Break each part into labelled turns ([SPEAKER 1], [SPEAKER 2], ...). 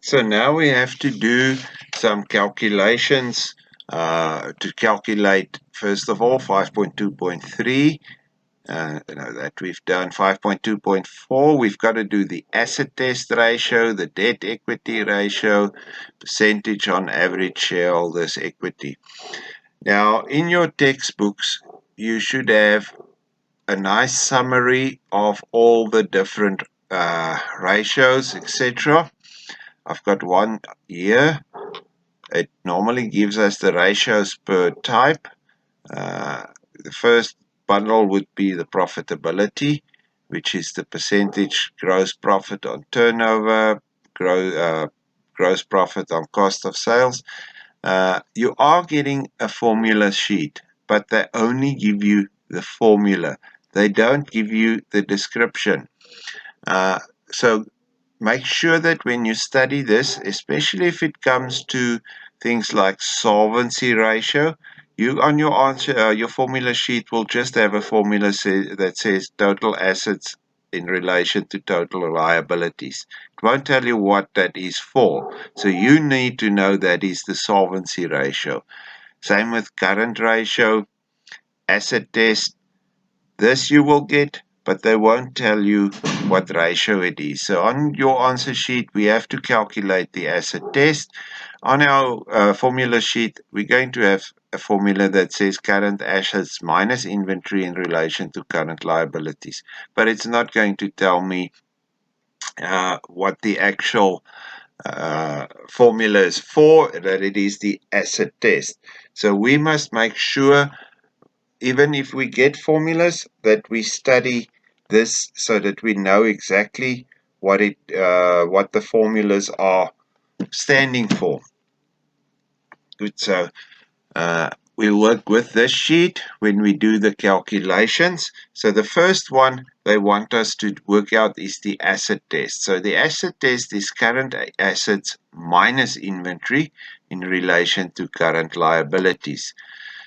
[SPEAKER 1] So now we have to do some calculations to calculate, first of all, 5.2.3. That we've done 5.2.4. We've got to do the asset test ratio, the debt equity ratio, percentage on average shareholders' equity. Now, in your textbooks, you should have a nice summary of all the different ratios, etc. I've got one here. It normally gives us the ratios per type. The first bundle would be the profitability, which is the percentage gross profit on turnover, gross profit on cost of sales. You are getting a formula sheet, but they only give you the formula. They don't give you the description. So make sure that when you study this, especially if it comes to things like solvency ratio, you on your answer, your formula sheet will just have a formula that says total assets in relation to total liabilities. It won't tell you what that is for. So you need to know that is the solvency ratio. Same with current ratio, asset test. This you will get, but they won't tell you what ratio it is. So on your answer sheet, we have to calculate the asset test. On our formula sheet, we're going to have a formula that says current assets minus inventory in relation to current liabilities. But it's not going to tell me what the actual formula is for, that it is the asset test. So we must make sure, even if we get formulas, that we study this so that we know exactly what the formulas are standing for. Good. So we'll work with this sheet when we do the calculations. So the first one they want us to work out is the asset test. So the asset test is current assets minus inventory in relation to current liabilities.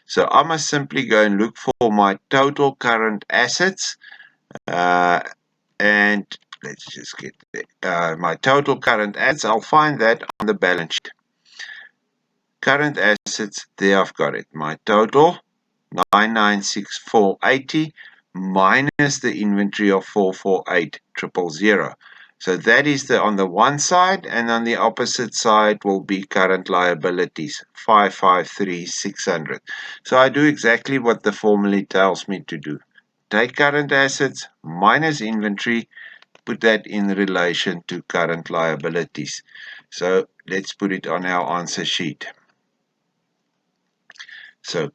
[SPEAKER 1] So I must simply go and look for my total current assets, and let's just get my total current assets. I'll find that on the balance sheet. Current assets, there I've got it. My total, 996,480 minus the inventory of 448,000. So that is on the one side, and on the opposite side will be current liabilities, 553,600. So I do exactly what the formula tells me to do. Take current assets minus inventory, put that in relation to current liabilities. So let's put it on our answer sheet. So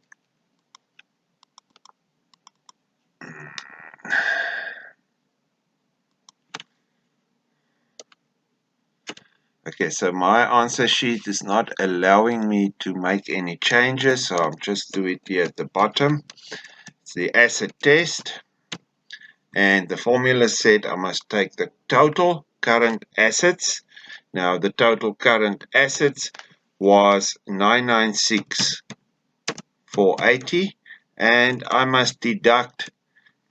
[SPEAKER 1] okay, so my answer sheet is not allowing me to make any changes, so I'll just do it here at the bottom. It's the asset test, and the formula said I must take the total current assets. Now the total current assets was 996,480, and I must deduct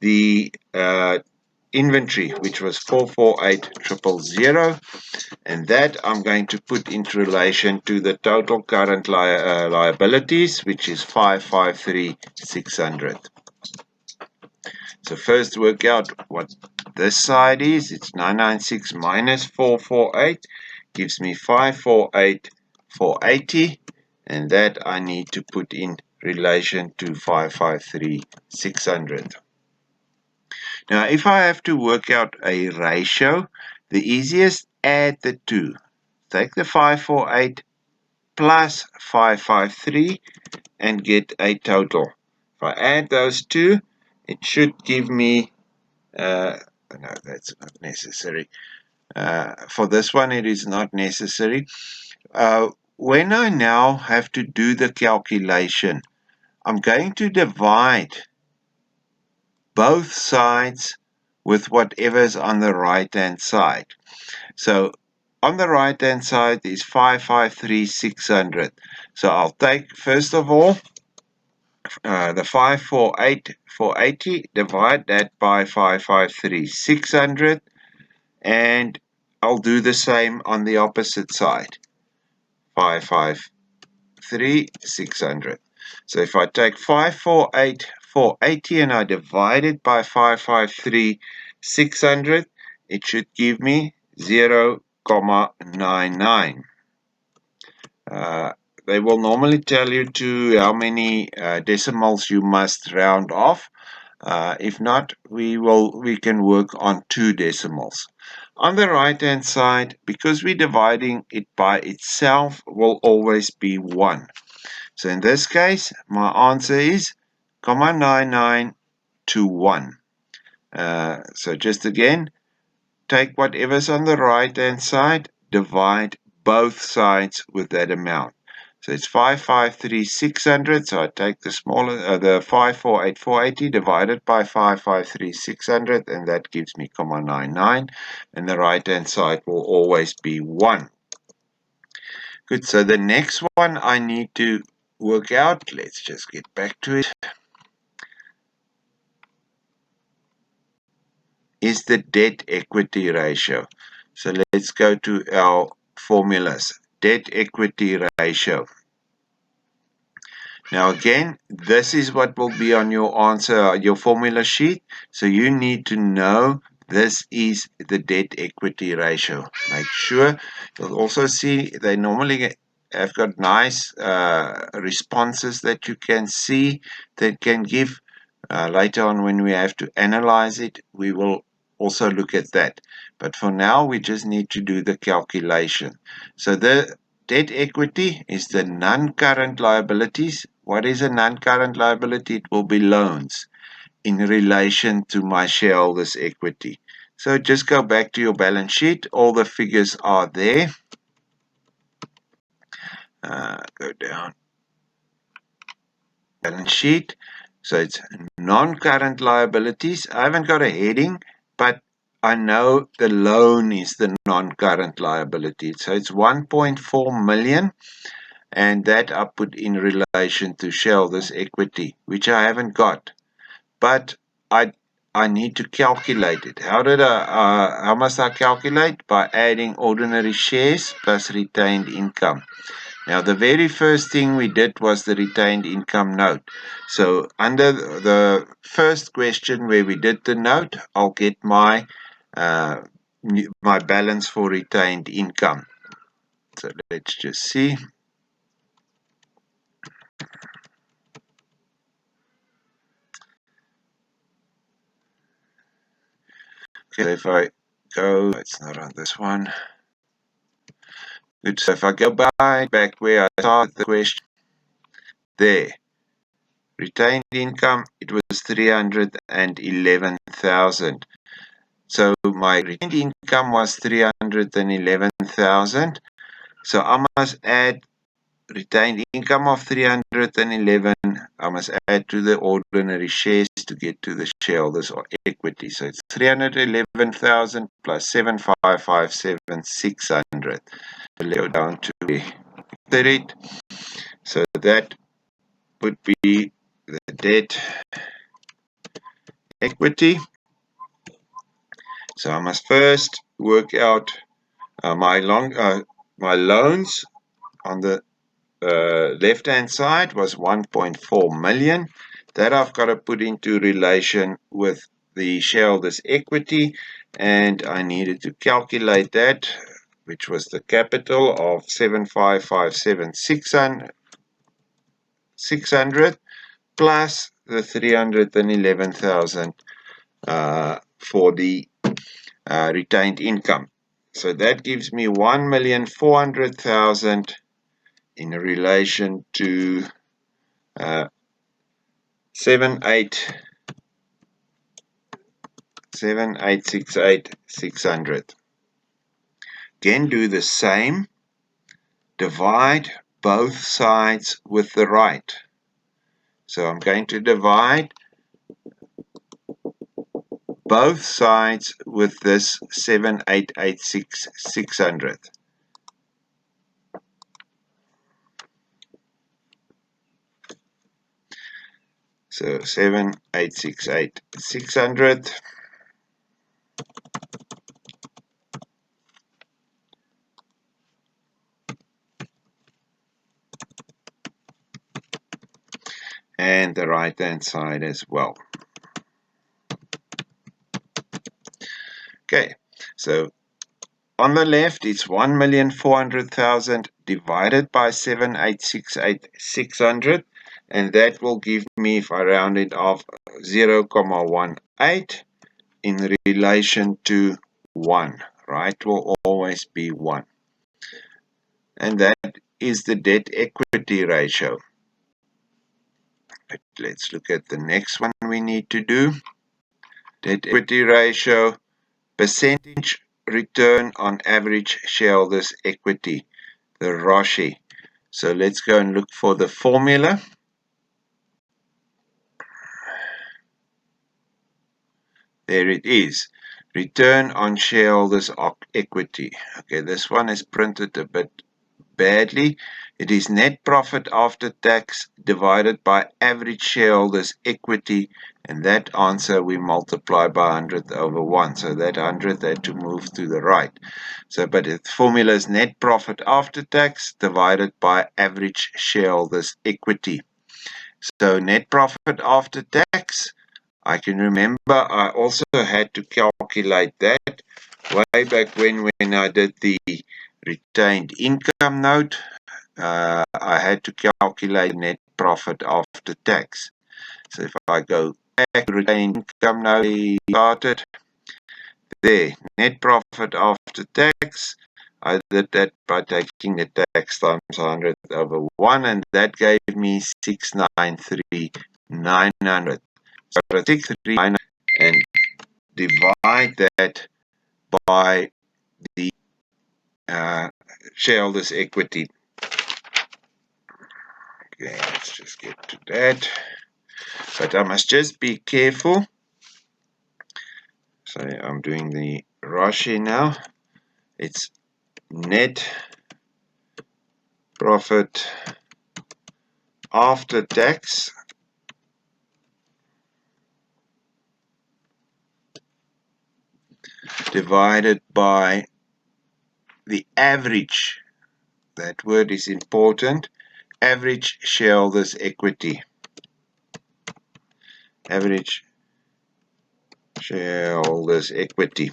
[SPEAKER 1] the inventory, which was 448,000, and that I'm going to put into relation to the total current liabilities, which is 553,600. So first work out what this side is. It's 996 minus 448 gives me 548,480, and that I need to put in relation to 553,600. Now, if I have to work out a ratio, the easiest, add the two. Take the 548 plus 553 and get a total. If I add those two, it should give me, no, that's not necessary. For this one, it is not necessary. When I now have to do the calculation, I'm going to divide both sides with whatever's on the right-hand side. So on the right-hand side is 553,600. So I'll take, first of all, the 548,480, divide that by 553,600, and I'll do the same on the opposite side. 553, 600. So if I take 548, 480 and I divide it by 553, 600, it should give me 0.99. They will normally tell you to how many decimals you must round off. If not, we can work on 2 decimals. On the right hand side, because we're dividing it by itself, will always be 1. So in this case, my answer is 0.9921. So just again, take whatever's on the right hand side, divide both sides with that amount. So it's 553, 600. So I take the smaller, the 548, 480 divided by 553, 600, and that gives me 0.99. And the right hand side will always be 1. Good. So the next one I need to work out. Let's just get back to it. Is the debt equity ratio. So let's go to our formulas. Debt equity ratio. Now again, this is what will be on your answer, your formula sheet. So you need to know this is the debt equity ratio. Make sure. You'll also see they normally have got nice responses that you can see that can give. Later on when we have to analyze it, we will also look at that. But for now, we just need to do the calculation. So the debt equity is the non-current liabilities. What is a non-current liability? It will be loans in relation to my shareholders' equity. So just go back to your balance sheet. All the figures are there. Go down. Balance sheet. So it's non-current liabilities. I haven't got a heading, but I know the loan is the non-current liability. So it's 1.4 million, and that I put in relation to shareholders' equity, which I haven't got. But I need to calculate it. How must I calculate? By adding ordinary shares plus retained income. Now, the very first thing we did was the retained income note. So under the first question where we did the note, I'll get my balance for retained income. So let's just see. Okay, if I go, it's not on this one. Good. So if I go back where I started the question, there, retained income, it was 311,000. So my retained income was 311,000. So I must add retained income of 311. I must add to the ordinary shares to get to the shareholders or equity. So it's 311,000 plus 7,557, 600. Let's go down to it. So that would be the debt equity. So I must first work out my loans on the left hand side was 1.4 million. That I've got to put into relation with the shareholders' equity, and I needed to calculate that, which was the capital of 7,557,600 plus the 311,000 for the retained income. So that gives me 1,400,000 in relation to 7,868,600. Again, do the same. Divide both sides with the right. So I'm going to divide both sides with this 7,886,600. So 7,868,600. and the right hand side as well. Okay, so on the left it's 1,400,000 divided by 7,868,600, and that will give me, if I round it off, 0,18 in relation to 1, right? Will always be 1. And that is the debt equity ratio. But let's look at the next one we need to do. Debt equity ratio, percentage return on average shareholders' equity, the ROSI. So let's go and look for the formula. There it is. Return on shareholders' equity. Okay, this one is printed a bit badly. It is net profit after tax divided by average shareholders' equity, and that answer we multiply by 100 over 1. So that 100 had to move to the right. So, but the formula is net profit after tax divided by average shareholders' equity. So net profit after tax, I can remember I also had to calculate that way back when I did the retained income note. I had to calculate net profit after tax. So if I go back to retained income note, started there, net profit after tax, I did that by taking the tax times 100 over 1, and that gave me 693,900. So 693,900, and divide that by the shareholders' equity. Okay, let's just get to that. But I must just be careful. So I'm doing the ROSI now. It's net profit after tax divided by the average, that word is important, average shareholders' equity. Average shareholders' equity.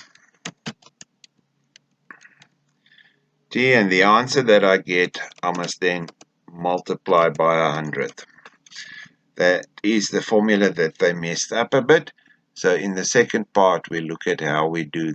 [SPEAKER 1] And the answer that I get, I must then multiply by 100. That is the formula that they messed up a bit. So in the second part, we look at how we do